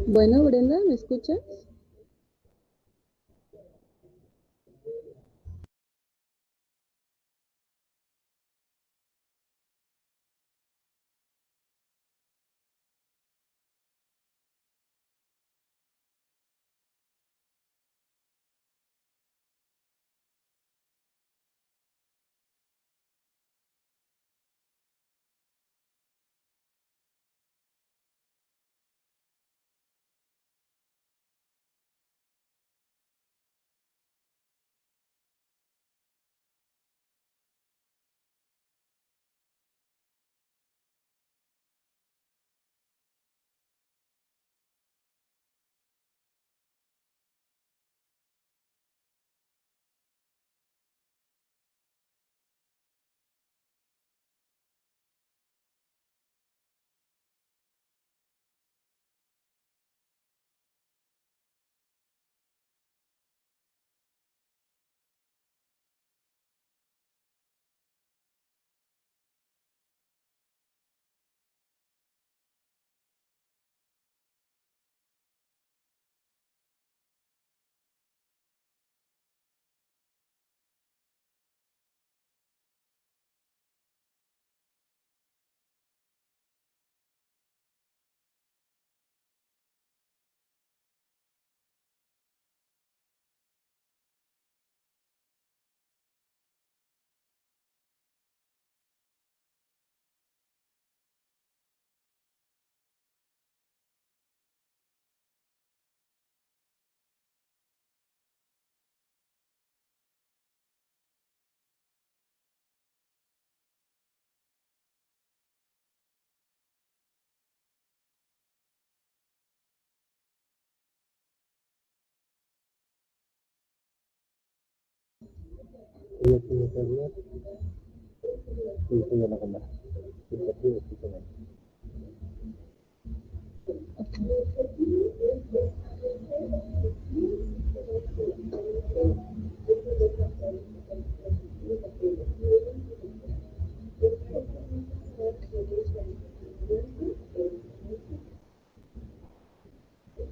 Bueno, Brenda, ¿me escuchas?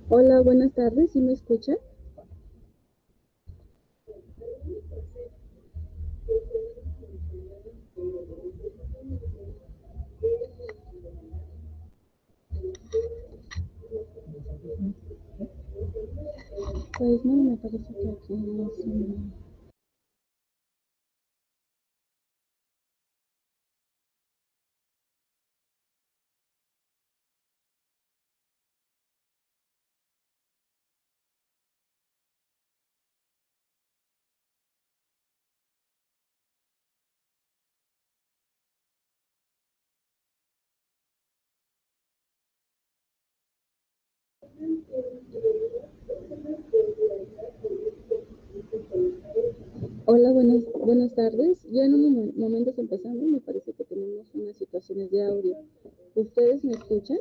Hola, buenas tardes, ¿sí me escuchan? Pues no, me parece que aquí no son... Hola, buenas tardes. Ya en unos momentos empezando, me parece que tenemos unas situaciones de audio. ¿Ustedes me escuchan?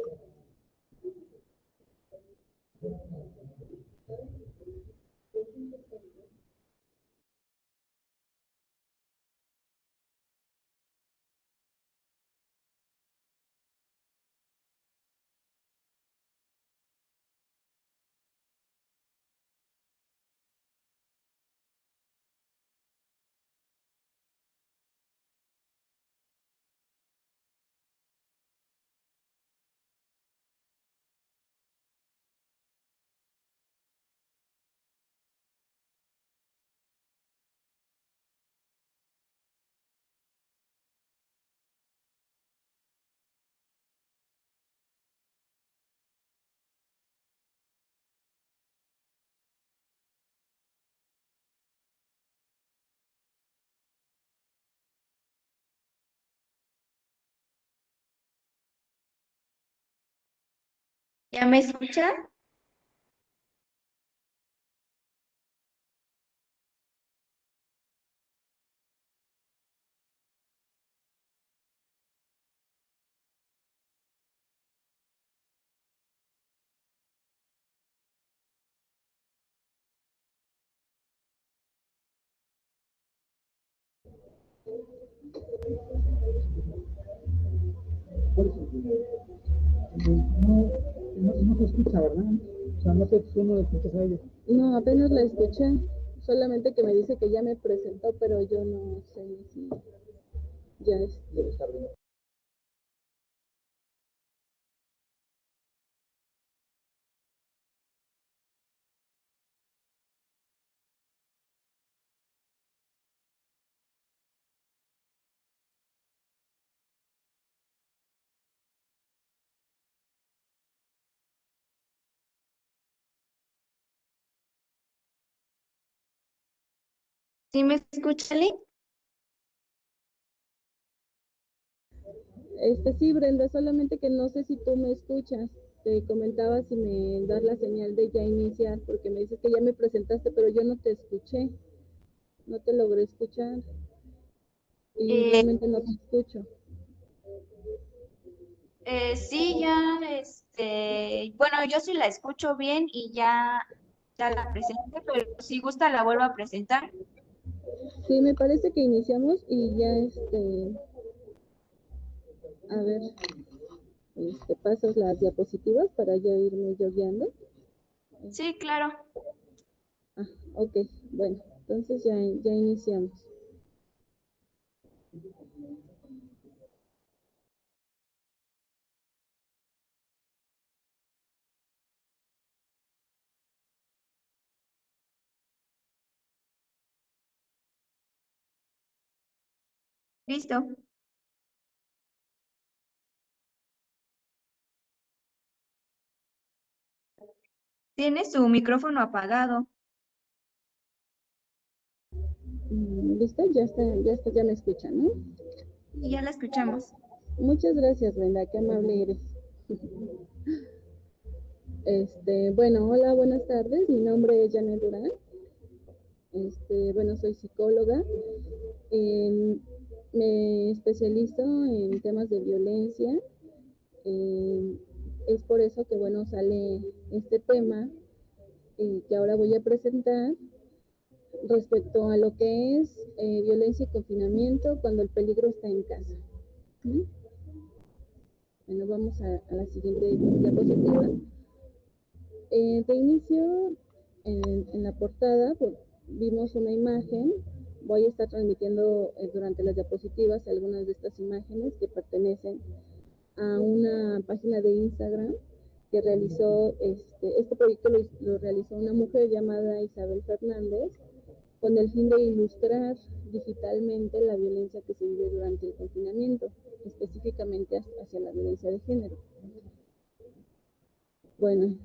¿Ya me escucha? no se escucha, ¿verdad? O sea, no sé, tú no lo escuchas a ella. No, apenas la escuché. Solamente que me dice que ya me presentó, pero yo no sé si ya es. ¿Sí me escucha, Lee? Sí, Brenda, solamente que no sé si tú me escuchas. Te comentaba si me das la señal de ya iniciar, porque me dices que ya me presentaste, pero yo no te escuché, no te logré escuchar y Eh, realmente no te escucho. sí, ya, bueno, yo sí la escucho bien y ya la presenté, pero si gusta la vuelvo a presentar. Sí, me parece que iniciamos y ya a ver, pasas las diapositivas para ya irme yo guiando. Sí, claro. Ah, ok, bueno, entonces ya iniciamos. Listo. Tiene su micrófono apagado. ¿Listo? Ya me escuchan, ¿no? Y ya la escuchamos. Muchas gracias, Brenda, qué amable eres. Bueno, hola, buenas tardes. Mi nombre es Janet Durán. Bueno, soy psicóloga. Eh, Me especializo en temas de violencia. Eh, es por eso que, bueno, sale este tema que ahora voy a presentar respecto a lo que es violencia y confinamiento cuando el peligro está en casa. ¿Sí? Bueno, vamos a la siguiente diapositiva. De inicio, en la portada pues, vimos una imagen. Voy a estar transmitiendo durante las diapositivas algunas de estas imágenes que pertenecen a una página de Instagram que realizó, este proyecto lo realizó una mujer llamada Isabel Fernández con el fin de ilustrar digitalmente la violencia que se vive durante el confinamiento, específicamente hacia la violencia de género. Bueno,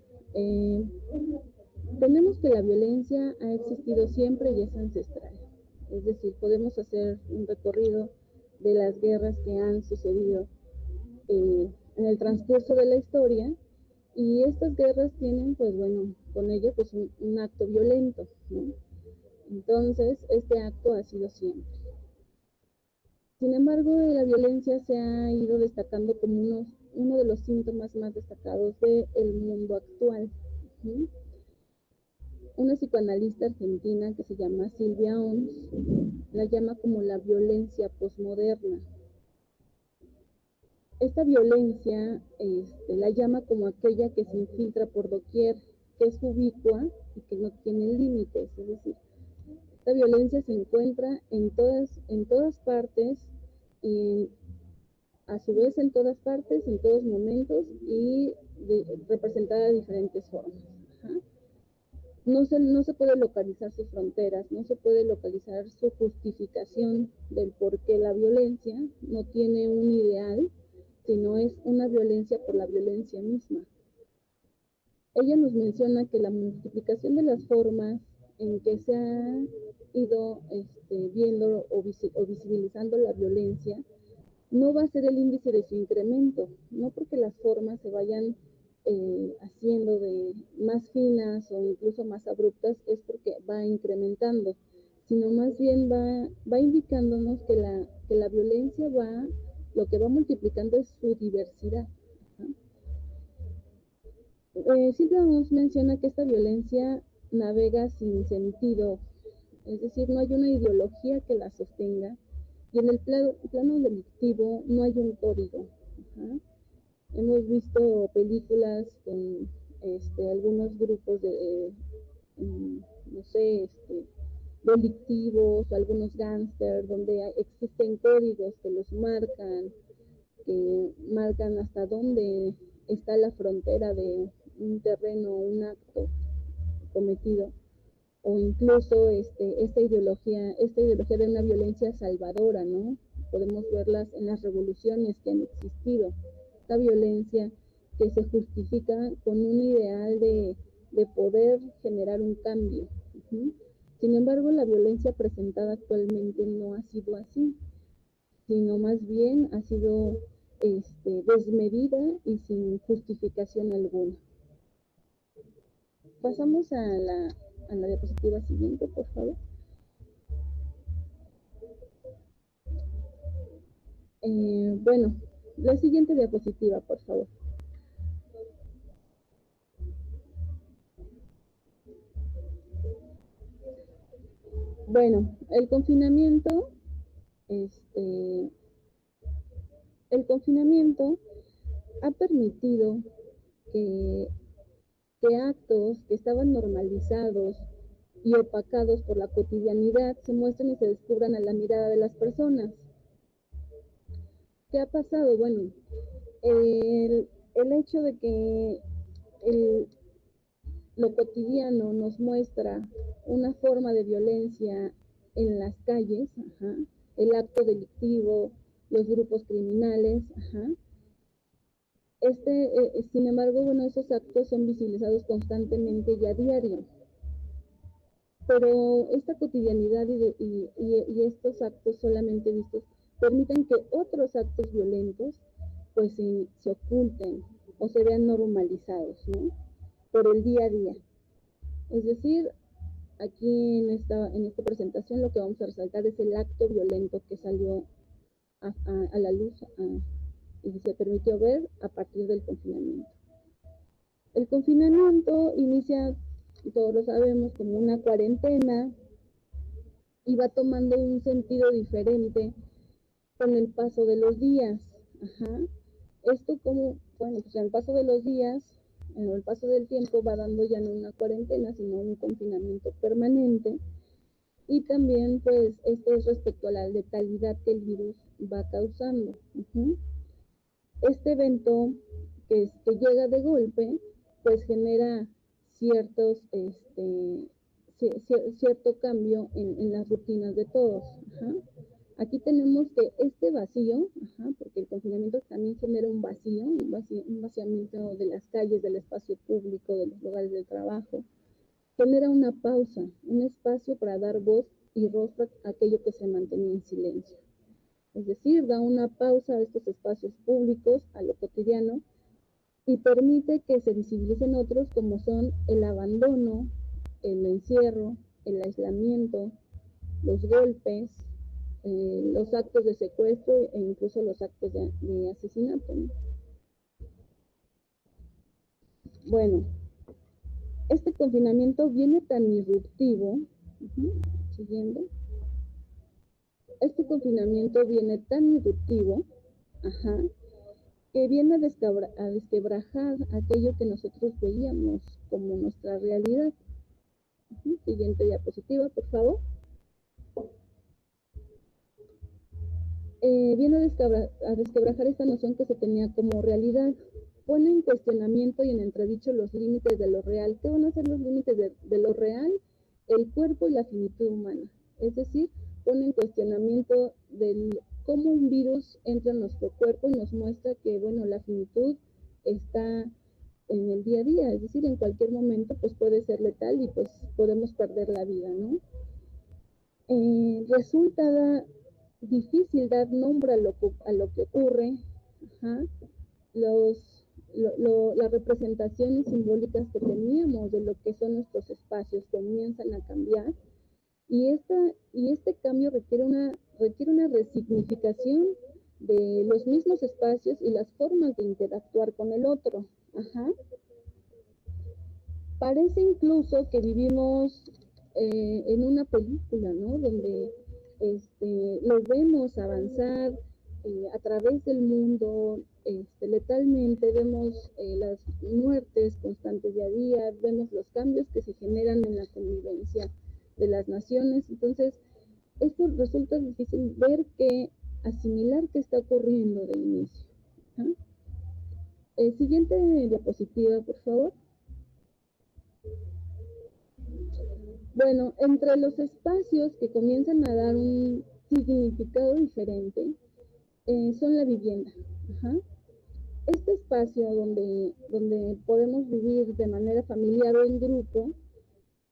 tenemos que la violencia ha existido siempre y es ancestral. Es decir, podemos hacer un recorrido de las guerras que han sucedido en el transcurso de la historia y estas guerras tienen, pues bueno, con ello pues un acto violento, ¿no? Entonces, este acto ha sido siempre. Sin embargo, la violencia se ha ido destacando como uno de los síntomas más destacados del mundo actual. ¿Sí? Una psicoanalista argentina que se llama Silvia Oms la llama como la violencia posmoderna. Esta violencia la llama como aquella que se infiltra por doquier, que es ubicua y que no tiene límites. Es decir, esta violencia se encuentra en todas partes, y a su vez en todas partes, en todos momentos y representada de diferentes formas. Ajá. No se puede localizar sus fronteras, no se puede localizar su justificación del por qué la violencia no tiene un ideal, sino es una violencia por la violencia misma. Ella nos menciona que la multiplicación de las formas en que se ha ido viendo o visibilizando la violencia no va a ser el índice de su incremento, no porque las formas se vayan haciendo de más finas o incluso más abruptas, es porque va incrementando, sino más bien va indicándonos que la violencia lo que va multiplicando es su diversidad. Silvia nos menciona que esta violencia navega sin sentido, es decir, no hay una ideología que la sostenga y en el plano delictivo no hay un código. Ajá. Hemos visto películas con algunos grupos de, no sé, delictivos, algunos gángsters, donde existen códigos que marcan hasta dónde está la frontera de un terreno, un acto cometido, o incluso esta ideología de una violencia salvadora, ¿no? Podemos verlas en las revoluciones que han existido, esta violencia que se justifica con un ideal de poder generar un cambio. Uh-huh. Sin embargo, la violencia presentada actualmente no ha sido así, sino más bien ha sido desmedida y sin justificación alguna. Pasamos a la diapositiva siguiente, por favor. Bueno, la siguiente diapositiva, por favor. Bueno, el confinamiento ha permitido que actos que estaban normalizados y opacados por la cotidianidad se muestren y se descubran a la mirada de las personas. ¿Qué ha pasado? Bueno, el hecho de que lo cotidiano nos muestra una forma de violencia en las calles, ajá, el acto delictivo, los grupos criminales, ajá. Sin embargo, bueno, esos actos son visibilizados constantemente y a diario. Pero esta cotidianidad y estos actos solamente vistos permiten que otros actos violentos pues se oculten o se vean normalizados, ¿no? Por el día a día. Es decir, aquí en esta presentación lo que vamos a resaltar es el acto violento que salió a la luz y se permitió ver a partir del confinamiento. El confinamiento inicia, todos lo sabemos, como una cuarentena y va tomando un sentido diferente con el paso de los días. Ajá. Esto como, bueno, pues el paso de los días, el paso del tiempo va dando ya no una cuarentena, sino un confinamiento permanente. Y también, pues, esto es respecto a la letalidad que el virus va causando. Uh-huh. Este evento que llega de golpe, pues genera cierto cambio en las rutinas de todos. Ajá. Aquí tenemos que este vacío, ajá, porque el confinamiento también genera un vaciamiento de las calles, del espacio público, de los lugares de trabajo, genera una pausa, un espacio para dar voz y rostro a aquello que se mantenía en silencio. Es decir, da una pausa a estos espacios públicos, a lo cotidiano, y permite que se visibilicen otros como son el abandono, el encierro, el aislamiento, los golpes, los actos de secuestro e incluso los actos de asesinato, ¿no? Bueno, este confinamiento viene tan disruptivo, siguiendo, este confinamiento viene tan disruptivo, ajá, que viene a desquebrajar aquello que nosotros veíamos como nuestra realidad. Siguiente diapositiva, por favor. Viene a desquebrajar esta noción que se tenía como realidad. Pone en cuestionamiento y en entredicho los límites de lo real. ¿Qué van a ser los límites de lo real? El cuerpo y la finitud humana. Es decir, pone en cuestionamiento del cómo un virus entra en nuestro cuerpo y nos muestra que, bueno, la finitud está en el día a día, es decir, en cualquier momento pues puede ser letal y pues podemos perder la vida, ¿no? Resulta difícil dar nombre a lo que ocurre, ajá. Las representaciones simbólicas que teníamos de lo que son nuestros espacios comienzan a cambiar y este cambio requiere una resignificación de los mismos espacios y las formas de interactuar con el otro. Ajá. Parece incluso que vivimos en una película, ¿no? Donde los vemos avanzar a través del mundo letalmente, vemos las muertes constantes día a día, vemos los cambios que se generan en la convivencia de las naciones. Entonces, esto resulta difícil ver asimilar qué está ocurriendo de inicio. Siguiente diapositiva, por favor. Bueno, entre los espacios que comienzan a dar un significado diferente son la vivienda. Este espacio donde podemos vivir de manera familiar o en grupo,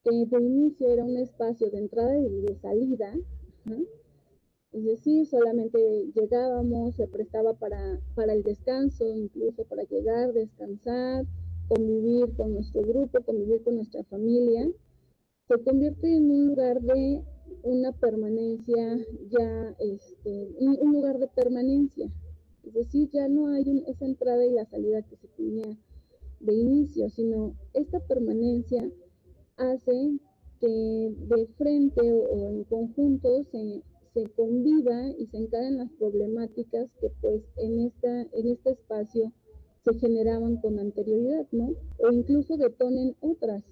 que de inicio era un espacio de entrada y de salida, es decir, solamente llegábamos, se prestaba para el descanso, incluso para llegar, descansar, convivir con nuestro grupo, convivir con nuestra familia, se convierte en un lugar de una permanencia, ya un lugar de permanencia. Es decir, ya no hay esa entrada y la salida que se tenía de inicio, sino esta permanencia hace que de frente o en conjunto se conviva y se encaren las problemáticas que pues en este espacio se generaban con anterioridad, ¿no? O incluso detonen otras.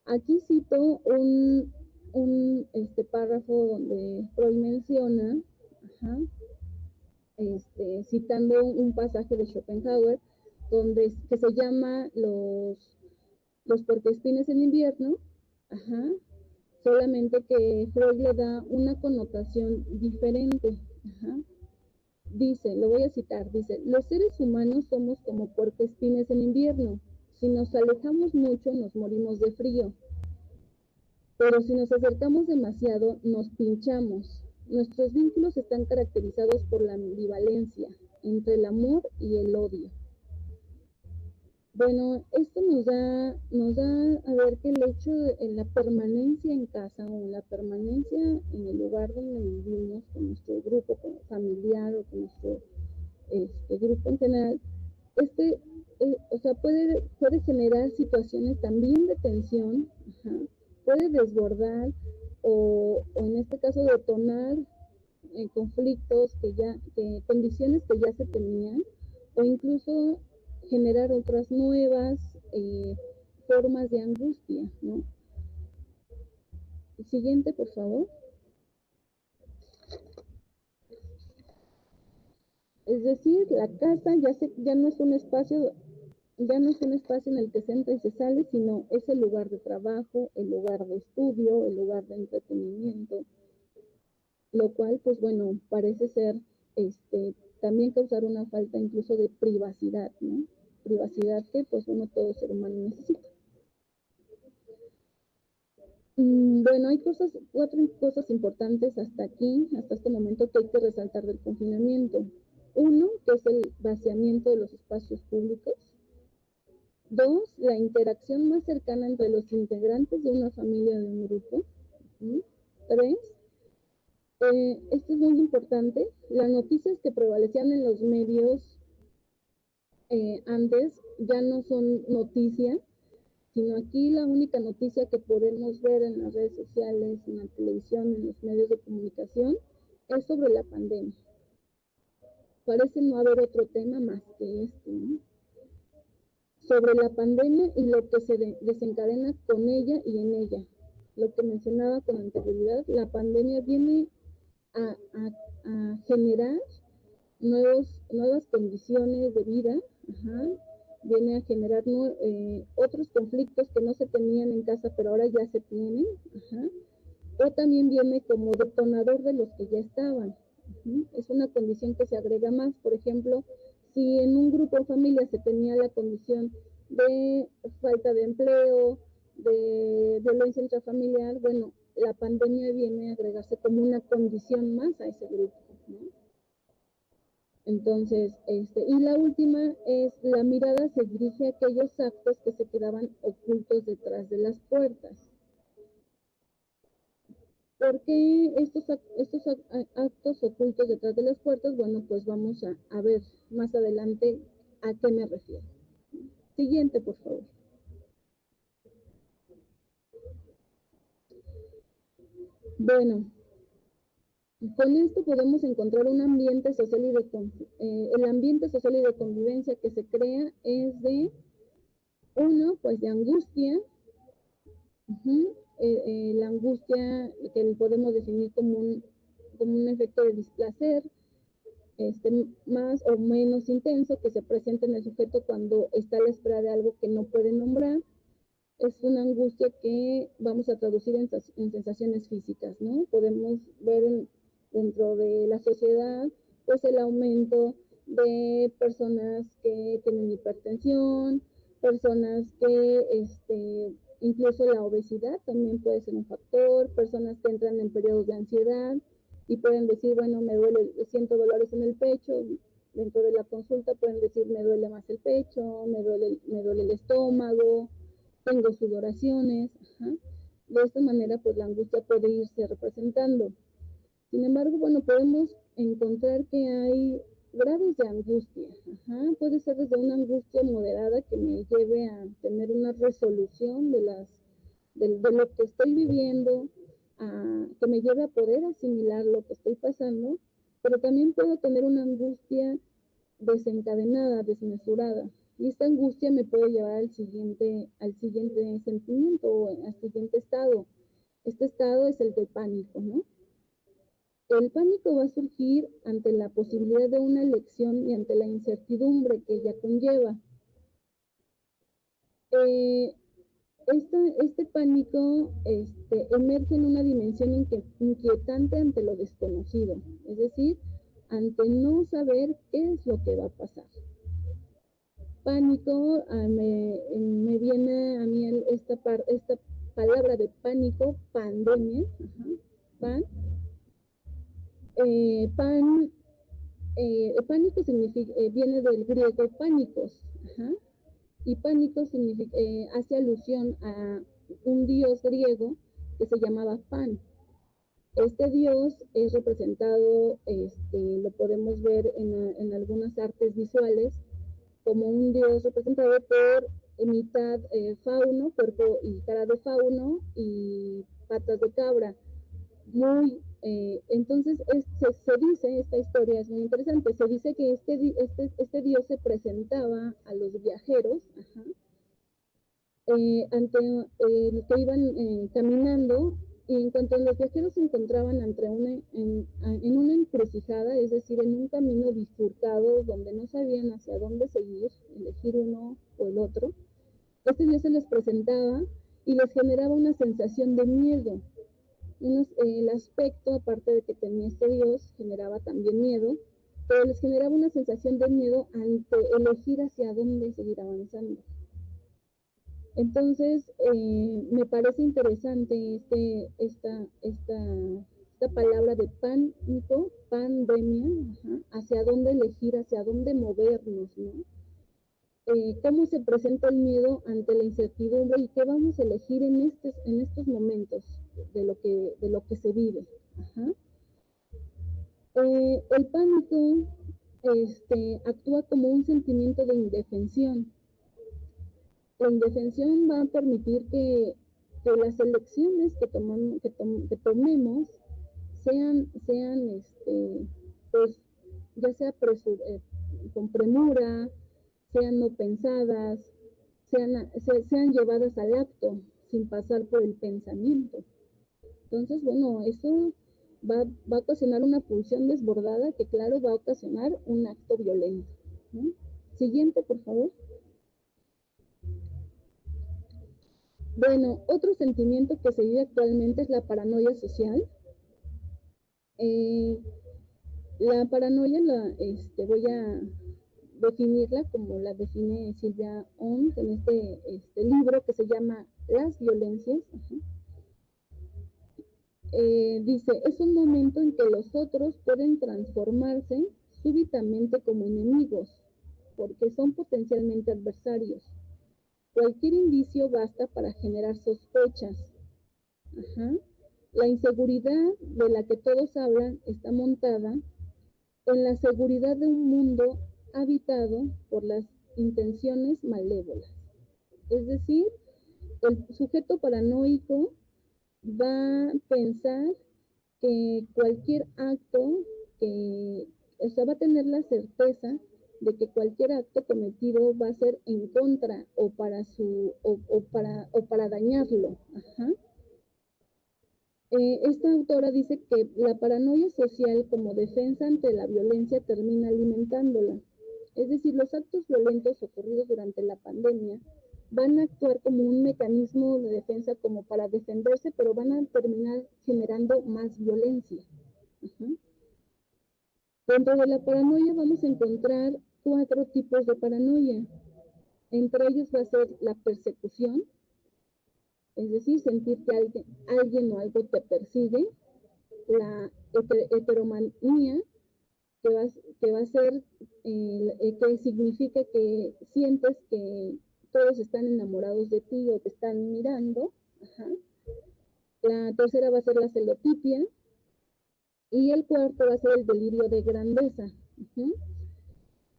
Aquí cito un párrafo donde Freud menciona, citando un pasaje de Schopenhauer, que se llama los puercoespines en invierno, solamente que Freud le da una connotación diferente. Dice, lo voy a citar, dice, los seres humanos somos como puercoespines en invierno. Si nos alejamos mucho, nos morimos de frío. Pero si nos acercamos demasiado, nos pinchamos. Nuestros vínculos están caracterizados por la ambivalencia entre el amor y el odio. Bueno, esto nos da a ver que el hecho de la permanencia en casa o la permanencia en el lugar donde vivimos con nuestro grupo familiar o con nuestro grupo en general, puede generar situaciones también de tensión, puede desbordar o en este caso detonar conflictos condiciones que ya se tenían, o incluso generar otras nuevas formas de angustia, ¿no? Siguiente, por favor. Es decir, la casa ya no es un espacio en el que se entra y se sale, sino es el lugar de trabajo, el lugar de estudio, el lugar de entretenimiento, lo cual, pues bueno, parece ser también causar una falta incluso de privacidad, ¿no? Privacidad que, pues, todo ser humano necesita. Bueno, hay 4 cosas importantes hasta este momento, que hay que resaltar del confinamiento. 1, que es el vaciamiento de los espacios públicos. 2, la interacción más cercana entre los integrantes de una familia o de un grupo. 3, esto es muy importante, las noticias que prevalecían en los medios antes ya no son noticias, sino aquí la única noticia que podemos ver en las redes sociales, en la televisión, en los medios de comunicación, es sobre la pandemia. Parece no haber otro tema más que ¿no? Sobre la pandemia y lo que se desencadena con ella y en ella. Lo que mencionaba con anterioridad, la pandemia viene a generar nuevas condiciones de vida, viene a generar otros conflictos que no se tenían en casa, pero ahora ya se tienen, o también viene como detonador de los que ya estaban. Es una condición que se agrega más. Por ejemplo, si en un grupo o familia se tenía la condición de falta de empleo, de violencia intrafamiliar, bueno, la pandemia viene a agregarse como una condición más a ese grupo, ¿no? Entonces, y la última es, la mirada se dirige a aquellos actos que se quedaban ocultos detrás de las puertas. ¿Por qué estos actos ocultos detrás de las puertas? Bueno, pues vamos a ver más adelante a qué me refiero. Siguiente, por favor. Bueno, Con esto podemos encontrar un ambiente social el ambiente social y de convivencia que se crea es de, uno, pues de angustia. La angustia que podemos definir como un efecto de displacer, más o menos intenso, que se presenta en el sujeto cuando está a la espera de algo que no puede nombrar. Es una angustia que vamos a traducir en sensaciones físicas, ¿no? Podemos ver dentro de la sociedad, pues el aumento de personas que tienen hipertensión, personas que, incluso la obesidad también puede ser un factor, personas que entran en periodos de ansiedad y pueden decir, bueno, me duele, siento dolores en el pecho. Dentro de la consulta pueden decir, me duele más el pecho, me duele el estómago, tengo sudoraciones. De esta manera, pues la angustia puede irse representando. Sin embargo, bueno, podemos encontrar que hay grados de angustia. Puede ser desde una angustia moderada que me lleve a tener una resolución de lo que estoy viviendo, que me lleve a poder asimilar lo que estoy pasando, pero también puedo tener una angustia desencadenada, desmesurada. Y esta angustia me puede llevar al siguiente sentimiento o al siguiente estado. Este estado es el del pánico, ¿no? El pánico va a surgir ante la posibilidad de una elección y ante la incertidumbre que ella conlleva. Este pánico emerge en una dimensión inquietante ante lo desconocido, es decir, ante no saber qué es lo que va a pasar. Pánico, me viene a mí esta palabra de pánico, pandemia, pánico significa, viene del griego pánicos, y pánico significa, hace alusión a un dios griego que se llamaba Pan. Este dios es representado, lo podemos ver en algunas artes visuales, como un dios representado por mitad fauno, cuerpo y cara de fauno y patas de cabra. Entonces se dice, esta historia es muy interesante, se dice que este dios se presentaba a los viajeros, que iban caminando, y en cuanto los viajeros se encontraban en una encrucijada, es decir, en un camino bifurcado donde no sabían hacia dónde seguir, elegir uno o el otro, este dios se les presentaba y les generaba una sensación de miedo. El aspecto, aparte de que tenía este dios, generaba también miedo, pero les generaba una sensación de miedo ante elegir hacia dónde seguir avanzando. Entonces, me parece interesante esta palabra de pánico, pandemia, hacia dónde elegir, hacia dónde movernos, ¿no? Cómo se presenta el miedo ante la incertidumbre y qué vamos a elegir en estos momentos de lo que se vive. El pánico actúa como un sentimiento de indefensión. La indefensión va a permitir que las elecciones que tomemos sean pues ya sea con premura, sean no pensadas, sean llevadas al acto sin pasar por el pensamiento. Entonces, bueno, eso va a ocasionar una pulsión desbordada que, claro, va a ocasionar un acto violento, ¿no? Siguiente, por favor. Bueno, otro sentimiento que se vive actualmente es la paranoia social. La paranoia voy a definirla como la define Silvia Ohm en este libro que se llama Las violencias. Dice, es un momento en que los otros pueden transformarse súbitamente como enemigos, porque son potencialmente adversarios. Cualquier indicio basta para generar sospechas. La inseguridad de la que todos hablan está montada en la seguridad de un mundo habitado por las intenciones malévolas. Es decir, el sujeto paranoico va a pensar que cualquier acto que, o sea, va a tener la certeza de que cualquier acto cometido va a ser en contra o para su o para dañarlo. Ajá. Esta autora dice que la paranoia social como defensa ante la violencia termina alimentándola. Es decir, los actos violentos ocurridos durante la pandemia van a actuar como un mecanismo de defensa como para defenderse, pero van a terminar generando más violencia. Uh-huh. Dentro de la paranoia vamos a encontrar 4 tipos de paranoia. Entre ellos va a ser la persecución, es decir, sentir que alguien o algo te persigue. La heteromanía, que va a ser, que significa que sientes que todos están enamorados de ti o te están mirando. Ajá. La tercera va a ser la celotipia. Y el cuarto va a ser el delirio de grandeza. Uh-huh.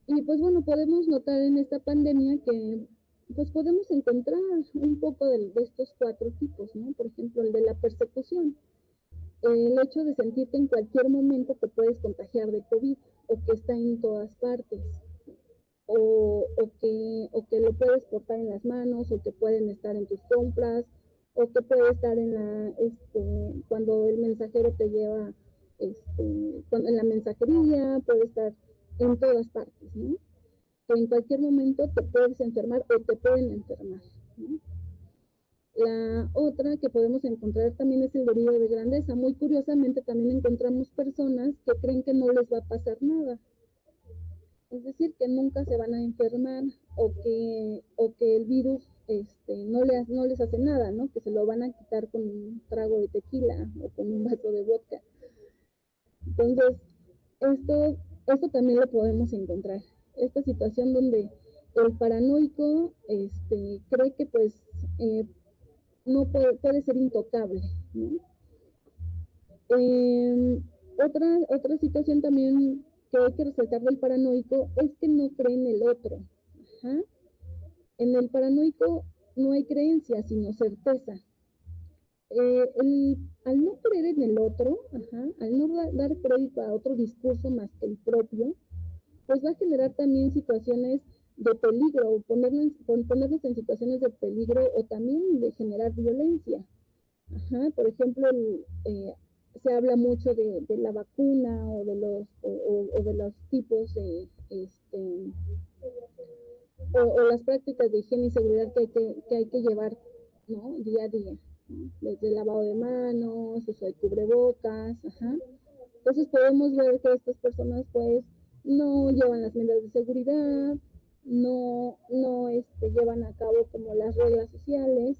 Y pues bueno, podemos notar en esta pandemia que pues podemos encontrar un poco de estos 4 tipos, ¿no? Por ejemplo, el de la persecución. El hecho de sentir que en cualquier momento te puedes contagiar de COVID o que está en todas partes. O que lo puedes portar en las manos, o que pueden estar en tus compras, o que puede estar en cuando el mensajero te lleva, en la mensajería, puede estar en todas partes, ¿no? Que en cualquier momento te puedes enfermar o te pueden enfermar, ¿no? La otra que podemos encontrar también es el delirio de grandeza. Muy curiosamente también encontramos personas que creen que no les va a pasar nada. Es decir, que nunca se van a enfermar o que el virus no les hace nada, ¿no? Que se lo van a quitar con un trago de tequila o con un vaso de vodka. Entonces, esto también lo podemos encontrar. Esta situación donde el paranoico cree que pues no puede ser intocable, ¿no? Otra situación también que hay que resaltar del paranoico es que no cree en el otro. Ajá. En el paranoico no hay creencia, sino certeza. Al no creer en el otro, ajá, al no dar crédito a otro discurso más que el propio, pues va a generar también situaciones de peligro, o ponernos en situaciones de peligro o también de generar violencia. Ajá, por ejemplo, se habla mucho de la vacuna o de los tipos de o las prácticas de higiene y seguridad que hay que llevar, ¿no? Día a día, ¿no? Desde el lavado de manos, uso de cubrebocas, ajá. Entonces podemos ver que estas personas pues no llevan las medidas de seguridad, no llevan a cabo como las reglas sociales,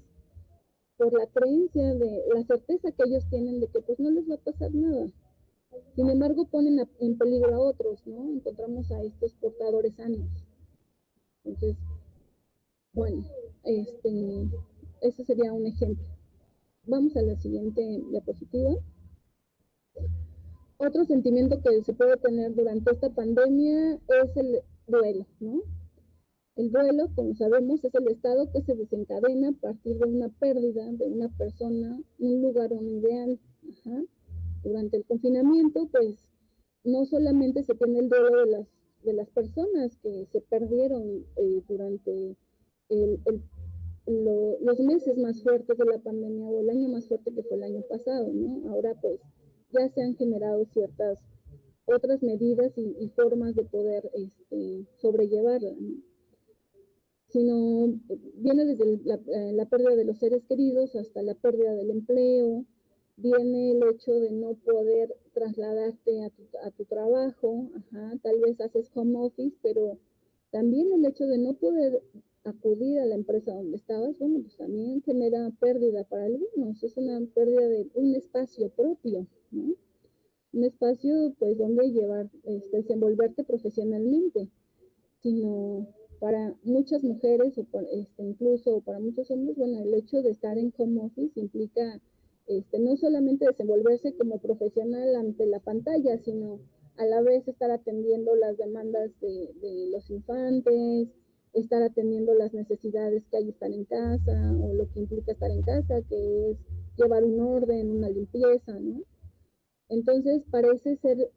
por la creencia de la certeza que ellos tienen de que pues no les va a pasar nada. Sin embargo, ponen en peligro a otros, ¿no? Encontramos a estos portadores sanos. Entonces, bueno, ese sería un ejemplo. Vamos a la siguiente diapositiva. Otro sentimiento que se puede tener durante esta pandemia es el duelo, ¿no? El duelo, como sabemos, es el estado que se desencadena a partir de una pérdida de una persona, un lugar o un ideal. Ajá. Durante el confinamiento, pues, no solamente se tiene el duelo de las personas que se perdieron durante los meses más fuertes de la pandemia o el año más fuerte que fue el año pasado, ¿no? Ahora, pues, ya se han generado ciertas otras medidas y formas de poder sobrellevarla, ¿no? Sino viene desde la pérdida de los seres queridos hasta la pérdida del empleo, viene el hecho de no poder trasladarte a tu trabajo, ajá, tal vez haces home office, pero también el hecho de no poder acudir a la empresa donde estabas, bueno, pues también genera pérdida para algunos, es una pérdida de un espacio propio, ¿no? Un espacio pues donde llevar, desenvolverte profesionalmente, sino para muchas mujeres o incluso para muchos hombres, bueno, el hecho de estar en home office implica no solamente desenvolverse como profesional ante la pantalla, sino a la vez estar atendiendo las demandas de los infantes, estar atendiendo las necesidades que hay estar en casa o lo que implica estar en casa, que es llevar un orden, una limpieza, ¿no? Entonces parece ser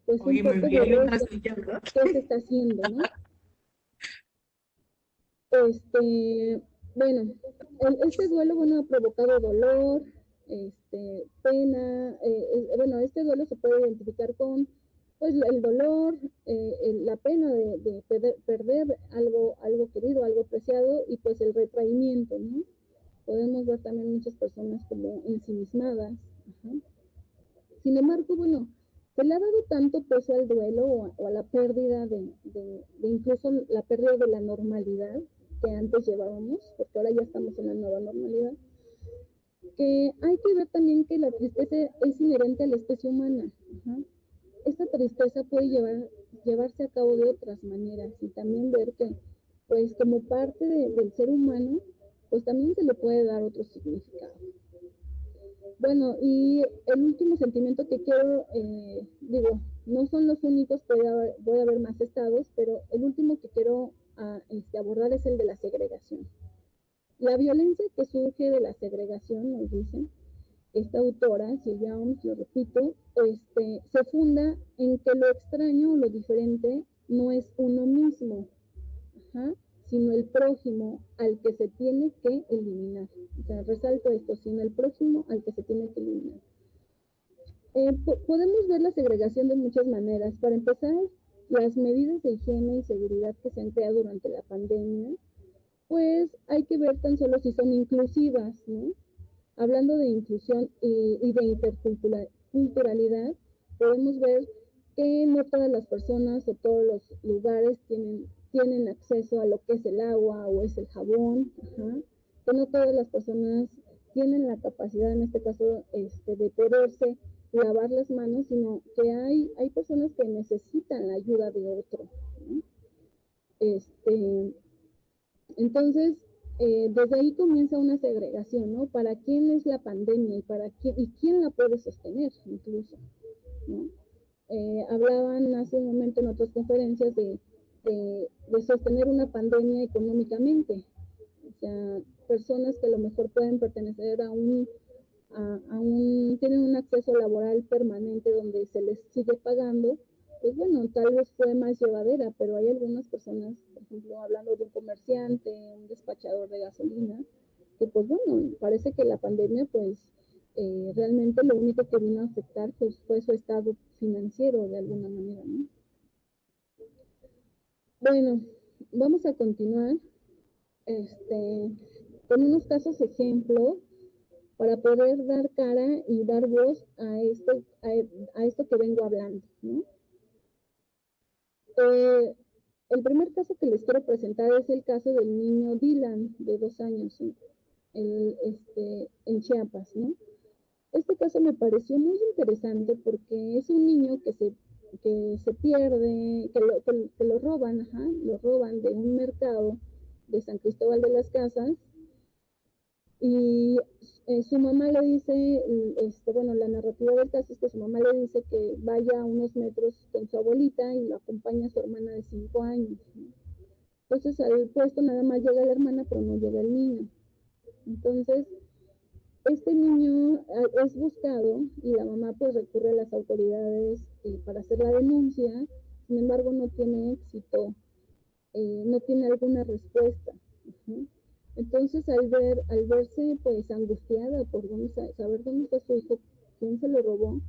pues Oye, un me poco vi ahí una borroso silla, ¿verdad? qué se está haciendo, ¿no? Bueno, este duelo, bueno, ha provocado dolor, pena, bueno, este duelo se puede identificar con, pues, el dolor, la pena de perder algo querido, algo preciado, y pues el retraimiento, ¿no? Podemos ver también muchas personas como ensimismadas. Ajá. Sin embargo, bueno, se le ha dado tanto peso al duelo o a la pérdida de incluso la pérdida de la normalidad que antes llevábamos, porque ahora ya estamos en la nueva normalidad, que hay que ver también que la tristeza es inherente a la especie humana. Ajá. Esta tristeza puede llevarse a cabo de otras maneras, y también ver que, pues, como parte del ser humano, pues también se le puede dar otro significado. Bueno, y el último sentimiento que quiero, digo, no son los únicos, voy a ver más estados, pero el último que quiero abordar es el de la segregación. La violencia que surge de la segregación, nos dicen, esta autora, Silvia Oms, lo repito, se funda en que lo extraño o lo diferente no es uno mismo, ajá, sino el prójimo al que se tiene que eliminar. O sea, resalto esto, sino el prójimo al que se tiene que eliminar. Podemos ver la segregación de muchas maneras. Para empezar, las medidas de higiene y seguridad que se han creado durante la pandemia, pues hay que ver tan solo si son inclusivas, ¿no? Hablando de inclusión y de interculturalidad, podemos ver que no todas las personas o todos los lugares tienen acceso a lo que es el agua o es el jabón, ajá, que no todas las personas tienen la capacidad, en este caso, de poderse lavar las manos, sino que hay personas que necesitan la ayuda de otro, ¿no? Entonces, desde ahí comienza una segregación, ¿no? ¿Para quién es la pandemia y quién la puede sostener incluso, ¿no? Hablaban hace un momento en otras conferencias de sostener una pandemia económicamente. O sea, personas que a lo mejor pueden pertenecer tienen un acceso laboral permanente donde se les sigue pagando, pues bueno, tal vez fue más llevadera, pero hay algunas personas, por ejemplo, hablando de un comerciante, un despachador de gasolina, que pues bueno, parece que la pandemia pues realmente lo único que vino a afectar pues fue su estado financiero de alguna manera, ¿no? Bueno, vamos a continuar con unos casos ejemplos para poder dar cara y dar voz a esto que vengo hablando, ¿no? El primer caso que les quiero presentar es el caso del niño Dylan, de 2 años, en Chiapas, ¿no? Este caso me pareció muy interesante porque es un niño que se pierde, que lo roban, ajá, lo roban de un mercado de San Cristóbal de las Casas, y su mamá le dice, bueno, la narrativa del caso es que su mamá le dice que vaya a unos metros con su abuelita y lo acompaña a su hermana de 5 años, ¿no? Entonces al puesto nada más llega la hermana, pero no llega el niño. Entonces, este niño es buscado y la mamá pues recurre a las autoridades para hacer la denuncia. Sin embargo, no tiene éxito, no tiene alguna respuesta. Uh-huh. Entonces, al verse pues angustiada por saber dónde está su hijo, quién se lo robó,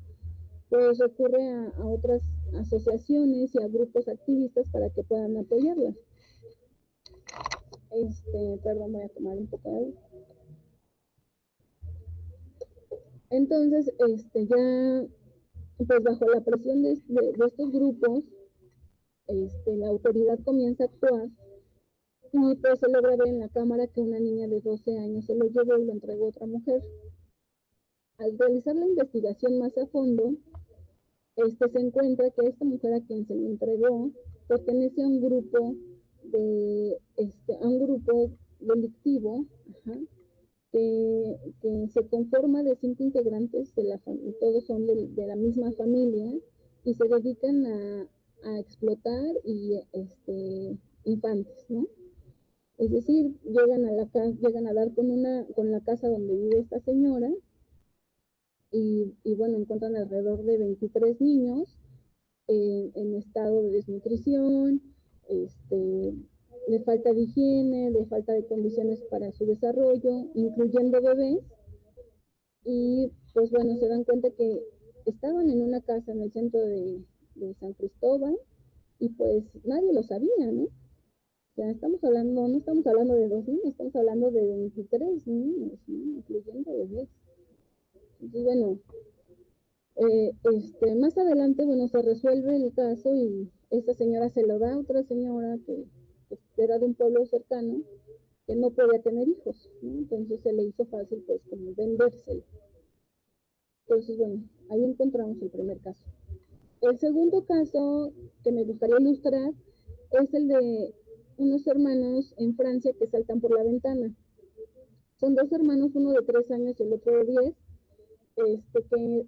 pues recurre a otras asociaciones y a grupos activistas para que puedan apoyarla. Perdón, voy a tomar un poco de agua. Entonces, ya, pues bajo la presión de estos grupos, la autoridad comienza a actuar, y pues se logra ver en la cámara que una niña de 12 años se lo llevó y lo entregó a otra mujer. Al realizar la investigación más a fondo, se encuentra que esta mujer a quien se lo entregó pertenece a un grupo delictivo, ajá, que se conforma de 5 integrantes, todos son de la misma familia, y se dedican a explotar infantes, ¿no? Es decir, llegan a dar con la casa donde vive esta señora, y bueno, encuentran alrededor de 23 niños en estado de desnutrición, de falta de higiene, de falta de condiciones para su desarrollo, incluyendo bebés. Y pues bueno, se dan cuenta que estaban en una casa en el centro de San Cristóbal y pues nadie lo sabía, ¿no? O sea, no estamos hablando de 2 niños, estamos hablando de 23 niños, ¿no? Incluyendo bebés. Entonces, bueno, más adelante, bueno, se resuelve el caso y esta señora se lo da a otra señora que pues, era de un pueblo cercano, que no podía tener hijos, ¿no? Entonces se le hizo fácil, pues, como vendérselo. Entonces, bueno, ahí encontramos el primer caso. El segundo caso que me gustaría ilustrar es el de unos hermanos en Francia que saltan por la ventana. Son 2 hermanos, uno de 3 años y el otro de 10, que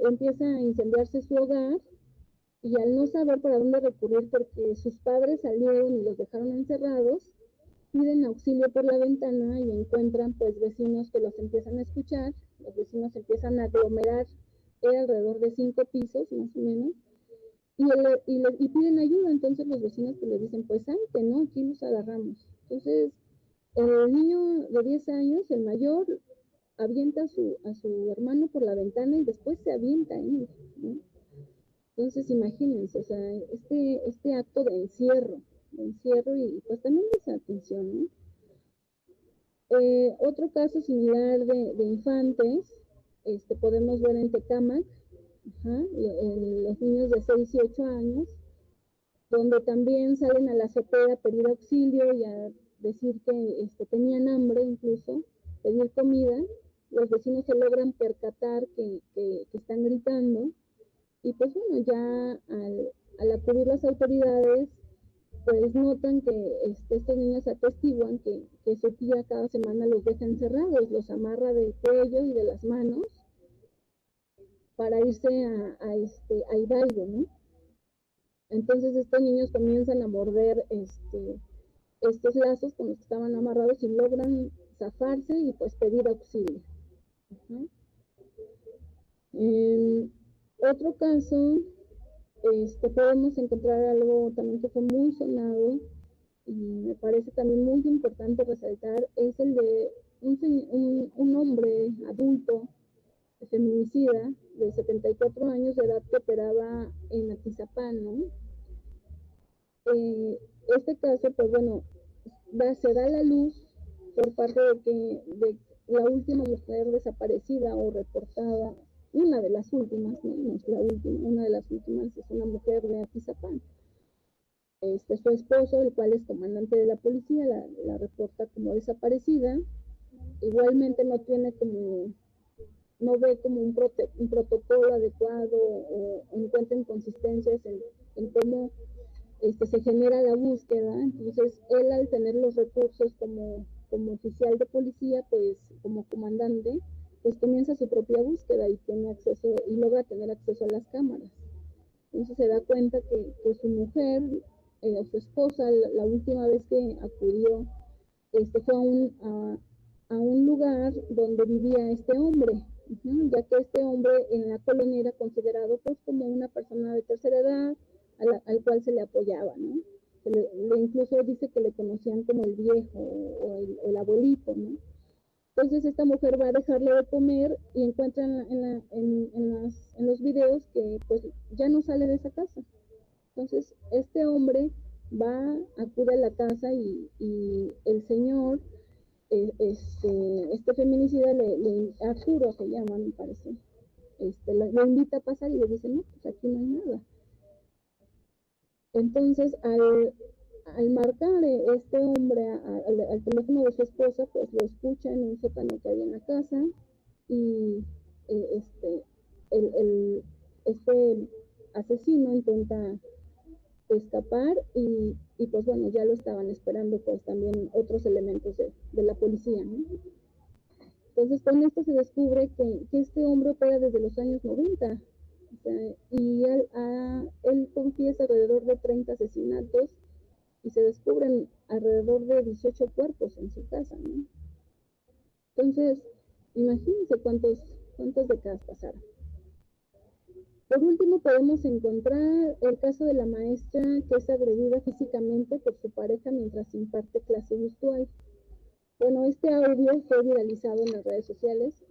empieza a incendiarse su hogar y al no saber para dónde recurrir porque sus padres salieron y los dejaron encerrados, piden auxilio por la ventana y encuentran pues vecinos que los empiezan a escuchar, los vecinos empiezan a aglomerar alrededor de 5 pisos más o menos y piden ayuda, entonces los vecinos pues les dicen pues salte, ¿no? Aquí nos agarramos. Entonces el niño de 10 años, el mayor, avienta a su hermano por la ventana y después se avienta él, ¿no? Entonces, imagínense, o sea, este acto de encierro y pues también desatención, ¿no? Otro caso similar de infantes, podemos ver en Tecámac, en los niños de 6 y 8 años, donde también salen a la azotea a pedir auxilio y a decir que tenían hambre incluso, pedir comida. Los vecinos se logran percatar que están gritando y pues bueno, ya al acudir las autoridades, pues notan que estos niños atestiguan que su tía cada semana los deja encerrados, los amarra del cuello y de las manos para irse a Hidalgo, ¿no? Entonces estos niños comienzan a morder estos lazos con los que estaban amarrados y logran zafarse y pues pedir auxilio. Uh-huh. En otro caso, podemos encontrar algo también que fue muy sonado y me parece también muy importante resaltar, es el de un hombre adulto feminicida de 74 años de edad que operaba en Atizapán, ¿no? Este caso, pues bueno, se da la luz por parte de la última mujer desaparecida o reportada, una de las últimas, no es la última, una de las últimas es una mujer de Atizapán. Su esposo, el cual es comandante de la policía, la reporta como desaparecida. Igualmente no ve como un protocolo adecuado o encuentra inconsistencias en cómo se genera la búsqueda. Entonces él, al tener los recursos como oficial de policía, pues como comandante, pues comienza su propia búsqueda y tiene acceso y logra tener acceso a las cámaras. Entonces se da cuenta que su mujer, su esposa, la última vez que acudió, fue a un lugar donde vivía este hombre, ya que este hombre en la colonia era considerado pues como una persona de tercera edad al cual se le apoyaba, ¿no? Incluso dice que le conocían como el viejo o el abuelito, ¿no? Entonces esta mujer va a dejarle de comer y encuentra en los videos que pues ya no sale de esa casa. Entonces este hombre acude a la casa y el señor, este feminicida, Arturo se llama, me parece, lo invita a pasar y le dice, no, pues aquí no hay nada. Entonces al marcar este hombre al teléfono de su esposa, pues lo escucha en un sótano que había en la casa y este asesino intenta escapar y pues bueno, ya lo estaban esperando pues también otros elementos de la policía, ¿no? Entonces con esto se descubre que este hombre opera desde los años 90, o sea, y él confiesa alrededor de 30 asesinatos y se descubren alrededor de 18 cuerpos en su casa, ¿no? Entonces, imagínense ¿Cuántas décadas pasaron? Por último, podemos encontrar el caso de la maestra que es agredida físicamente por su pareja mientras imparte clase virtual. Bueno, este audio fue viralizado en las redes sociales.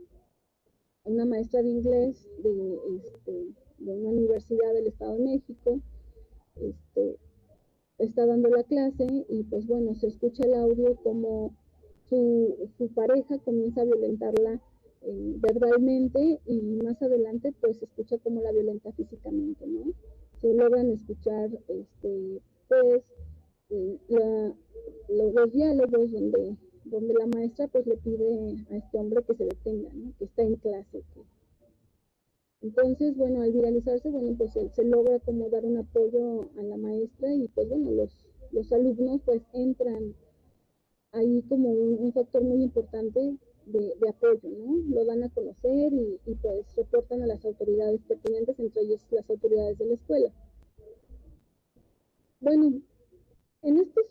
Una maestra de inglés de una universidad del Estado de México está dando la clase y pues bueno, se escucha el audio como su pareja comienza a violentarla verbalmente y más adelante pues se escucha como la violenta físicamente, ¿no? Se logran escuchar pues los diálogos donde la maestra pues le pide a este hombre que se detenga, ¿no? Que está en clase. Entonces, bueno, al viralizarse, bueno, pues se logra como dar un apoyo a la maestra y pues bueno, los alumnos pues entran ahí como un factor muy importante de apoyo, ¿no? Lo dan a conocer y pues reportan a las autoridades pertinentes, entre ellas las autoridades de la escuela. Bueno, en estos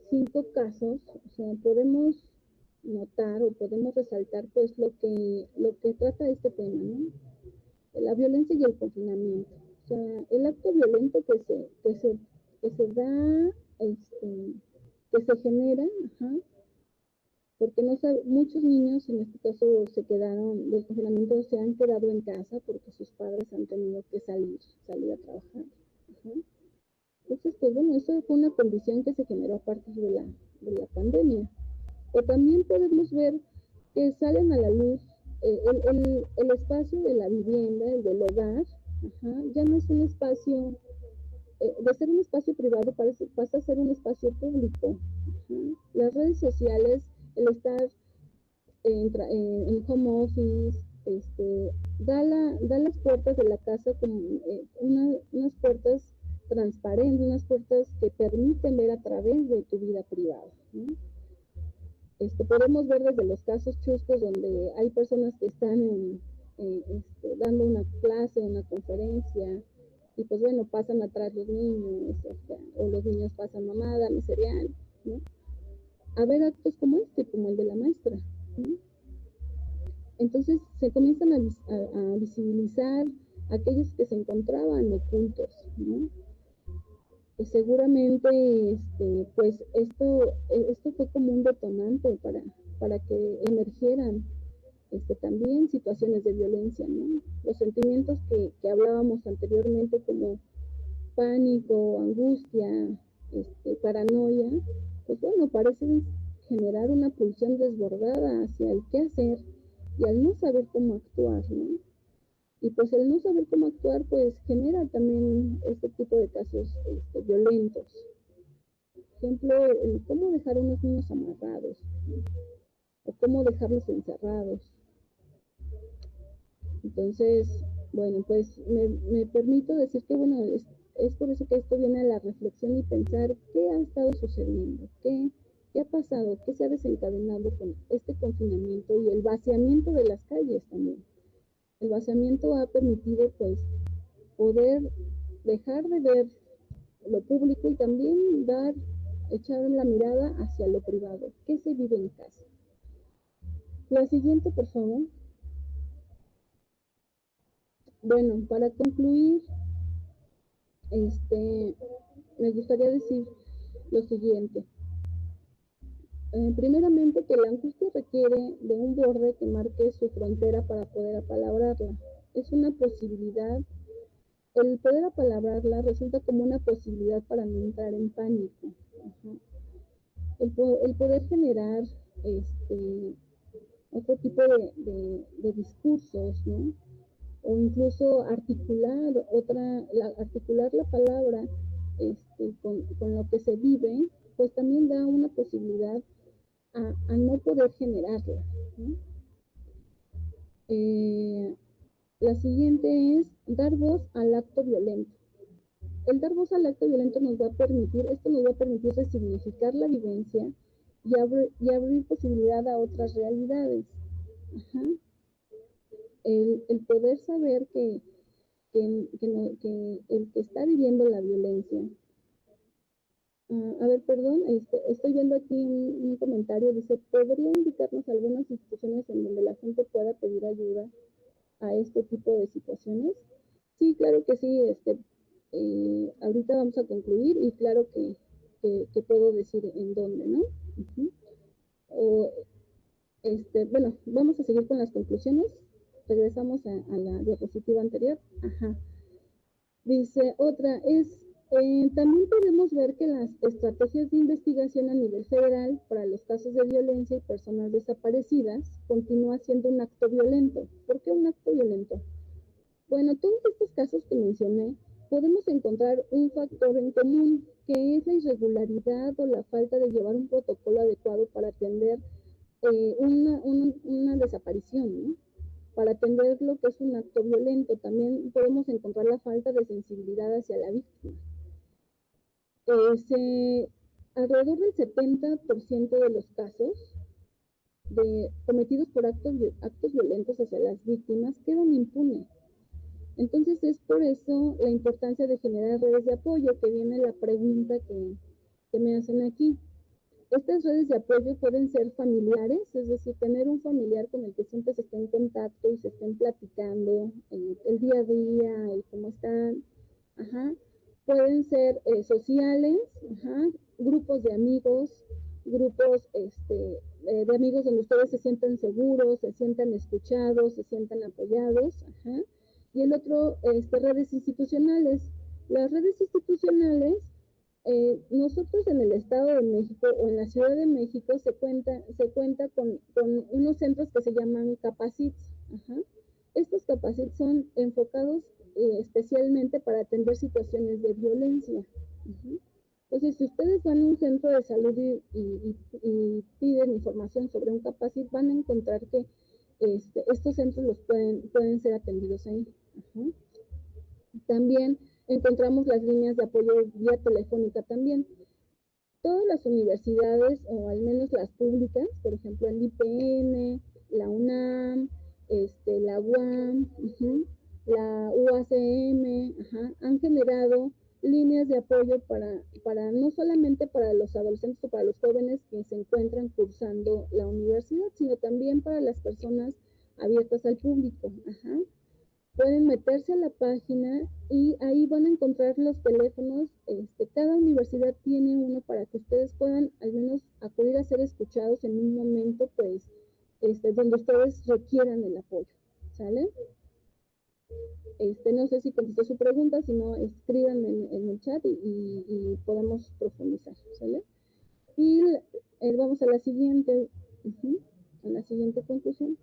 cinco casos, o sea, podemos notar o podemos resaltar pues lo que trata este tema, ¿no? La violencia y el confinamiento. O sea, el acto violento que se da, que se genera, porque no sabe, muchos niños en este caso se quedaron, del confinamiento se han quedado en casa porque sus padres han tenido que salir a trabajar. Entonces, pues bueno, eso fue una condición que se generó a partir de la pandemia. O también podemos ver que salen a la luz el espacio de la vivienda, el del hogar, ya no es un espacio, de ser un espacio privado pasa a ser un espacio público. Las redes sociales, el estar en home office, da las puertas de la casa como unas puertas transparentes, unas puertas que permiten ver a través de tu vida privada, ¿no? Podemos ver desde los casos chuscos donde hay personas que están dando una clase, una conferencia, y pues bueno, pasan atrás los niños, o los niños pasan, mamá, dame cereal, ¿no? A ver actos como como el de la maestra, ¿no? Entonces se comienzan a visibilizar aquellos que se encontraban ocultos, ¿no? Seguramente pues esto fue como un detonante para que emergieran también situaciones de violencia, ¿no? Los sentimientos que hablábamos anteriormente como pánico, angustia, paranoia, pues bueno, parecen generar una pulsión desbordada hacia el qué hacer y al no saber cómo actuar, ¿no? Y pues el no saber cómo actuar pues genera también este tipo de casos violentos. Por ejemplo, cómo dejar a unos niños amarrados, ¿no? O cómo dejarlos encerrados. Entonces, bueno, pues me permito decir que bueno, es por eso que esto viene a la reflexión y pensar qué ha estado sucediendo, qué ha pasado, qué se ha desencadenado con este confinamiento y el vaciamiento de las calles también. El vaciamiento ha permitido pues poder dejar de ver lo público y también echar la mirada hacia lo privado, qué se vive en casa. La siguiente, por favor. Bueno, para concluir, me gustaría decir lo siguiente. Primeramente, que la angustia requiere de un borde que marque su frontera para poder apalabrarla. Es una posibilidad. El poder apalabrarla resulta como una posibilidad para no entrar en pánico. El poder generar otro tipo de discursos, ¿no? O incluso articular la palabra con lo que se vive, pues también da una posibilidad a no poder generarla, ¿no? La siguiente es dar voz al acto violento. El dar voz al acto violento nos va a permitir resignificar la vivencia y abrir posibilidad a otras realidades. El poder saber que el que está viviendo la violencia, A ver, perdón, estoy viendo aquí un comentario, dice, ¿podría indicarnos algunas instituciones en donde la gente pueda pedir ayuda a este tipo de situaciones? Sí, claro que sí, ahorita vamos a concluir y claro que puedo decir en dónde, ¿no? Uh-huh. Bueno, vamos a seguir con las conclusiones. Regresamos a la diapositiva anterior. Ajá. Dice otra, también podemos ver que las estrategias de investigación a nivel federal para los casos de violencia y personas desaparecidas continúa siendo un acto violento. ¿Por qué un acto violento? Bueno, todos estos casos que mencioné, podemos encontrar un factor en común, que es la irregularidad o la falta de llevar un protocolo adecuado para atender una desaparición, ¿no? Para atender lo que es un acto violento. También podemos encontrar la falta de sensibilidad hacia la víctima. Alrededor del 70% de los casos cometidos por actos violentos hacia las víctimas quedan impunes. Entonces es por eso la importancia de generar redes de apoyo, que viene la pregunta que me hacen aquí. Estas redes de apoyo pueden ser familiares, es decir, tener un familiar con el que siempre se esté en contacto y se estén platicando el día a día, el cómo están. Ajá. Pueden ser sociales, ajá, grupos de amigos, grupos de amigos donde ustedes se sientan seguros, se sientan escuchados, se sientan apoyados. Ajá. Y el otro, redes institucionales. Las redes institucionales, nosotros en el Estado de México o en la Ciudad de México se cuenta con unos centros que se llaman Capacits. Ajá. Estos Capacits son enfocados especialmente para atender situaciones de violencia. Uh-huh. Entonces, si ustedes van a un centro de salud y piden información sobre un Capacit, van a encontrar que estos centros los pueden ser atendidos ahí. Uh-huh. También encontramos las líneas de apoyo vía telefónica también. Todas las universidades, o al menos las públicas, por ejemplo el IPN, la UNAM, la UAM, uh-huh, la UACM, ajá, han generado líneas de apoyo para no solamente para los adolescentes o para los jóvenes que se encuentran cursando la universidad, sino también para las personas abiertas al público. Ajá. Pueden meterse a la página y ahí van a encontrar los teléfonos. Cada universidad tiene uno para que ustedes puedan al menos acudir a ser escuchados en un momento, pues, donde ustedes requieran el apoyo, ¿sale? No sé si contesté su pregunta, si no, escríbanme en el chat y podemos profundizar, ¿sale? Y vamos a la siguiente conclusión.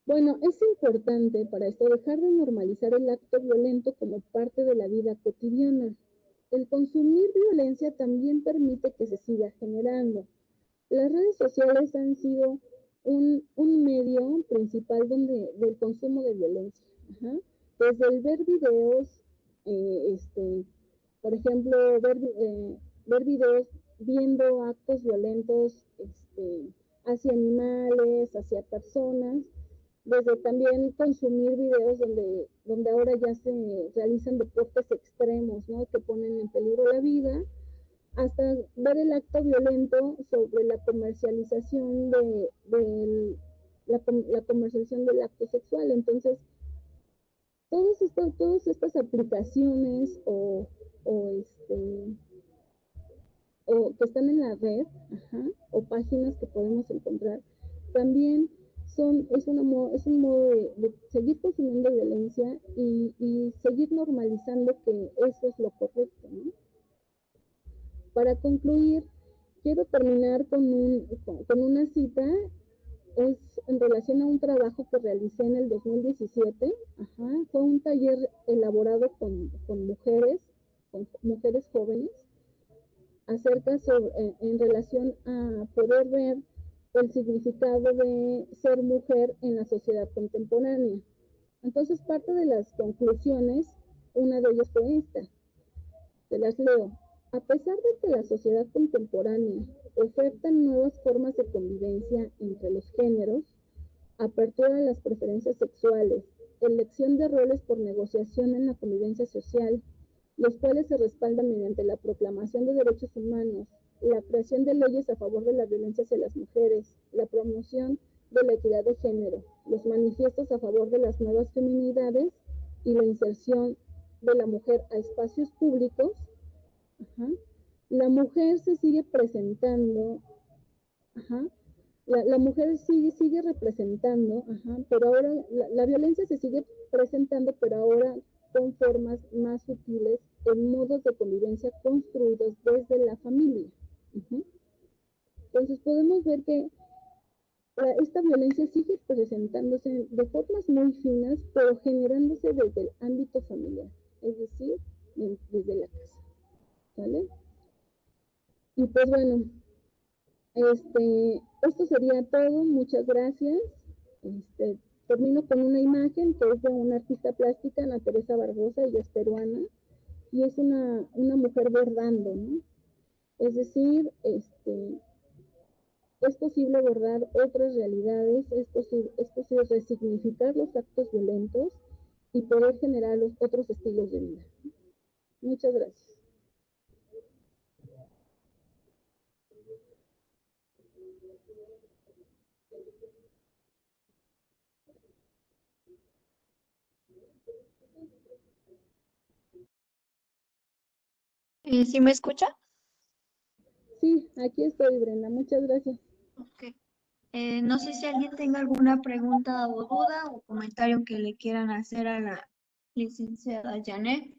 Bueno, es importante para esto dejar de normalizar el acto violento como parte de la vida cotidiana. El consumir violencia también permite que se siga generando. Las redes sociales han sido un medio principal del consumo de violencia. Ajá. Desde el ver videos, por ejemplo, ver videos viendo actos violentos hacia animales, hacia personas, desde también consumir videos donde ahora ya se realizan deportes extremos, ¿no? Que ponen en peligro la vida, hasta ver el acto violento sobre la comercialización la comercialización del acto sexual. Entonces, todas estas aplicaciones o que están en la red, ajá, o páginas que podemos encontrar, también es un modo de seguir consumiendo violencia y seguir normalizando que eso es lo correcto, ¿no? Para concluir, quiero terminar con una cita. Es en relación a un trabajo que realicé en el 2017. Ajá, fue un taller elaborado con mujeres jóvenes, en relación a poder ver el significado de ser mujer en la sociedad contemporánea. Entonces, parte de las conclusiones, una de ellas fue esta. Te las leo. A pesar de que la sociedad contemporánea oferta nuevas formas de convivencia entre los géneros, apertura a las preferencias sexuales, elección de roles por negociación en la convivencia social, los cuales se respaldan mediante la proclamación de derechos humanos, la creación de leyes a favor de la violencia hacia las mujeres, la promoción de la equidad de género, los manifiestos a favor de las nuevas feminidades y la inserción de la mujer a espacios públicos. Ajá. La mujer se sigue presentando, ajá, la mujer sigue representando, ajá, pero ahora la violencia se sigue presentando, pero ahora con formas más sutiles, en modos de convivencia construidos desde la familia. Uh-huh. Entonces podemos ver que esta violencia sigue presentándose de formas muy finas, pero generándose desde el ámbito familiar, es decir, desde la casa. ¿Vale? Y pues bueno, esto sería todo, muchas gracias. Termino con una imagen que es de una artista plástica, Ana Teresa Barbosa, ella es peruana, y es una mujer bordando, ¿no? Es decir, es posible abordar otras realidades, es posible resignificar los actos violentos y poder generar los otros estilos de vida. Muchas gracias. ¿Sí me escucha? Sí, aquí estoy, Brenda. Muchas gracias. Okay. No sé si alguien tenga alguna pregunta o duda o comentario que le quieran hacer a la licenciada Janet.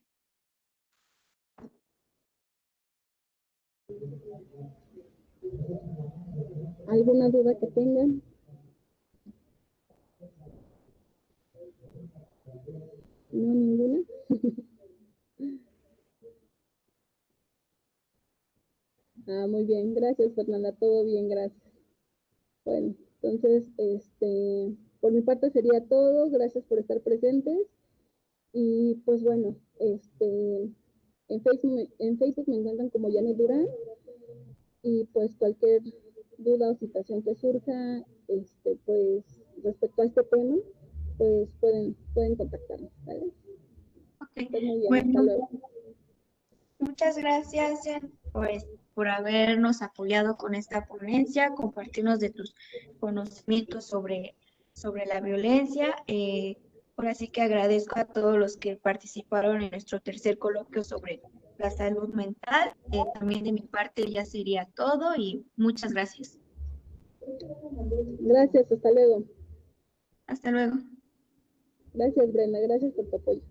¿Alguna duda que tengan? No, ninguna. Muy bien, gracias Fernanda, todo bien, gracias. Bueno, entonces, por mi parte sería todo, gracias por estar presentes y pues bueno, en Facebook me encuentran como Janet Durán y pues cualquier duda o situación que surja, pues respecto a este tema, pues pueden contactarme, ¿vale? Okay. Pues muy bien, bueno, hasta luego. Muchas gracias, Jen, por habernos apoyado con esta ponencia, compartirnos de tus conocimientos sobre la violencia. Ahora sí que agradezco a todos los que participaron en nuestro tercer coloquio sobre la salud mental. También de mi parte ya sería todo y muchas gracias. Gracias, hasta luego. Hasta luego. Gracias, Brenda, gracias por tu apoyo.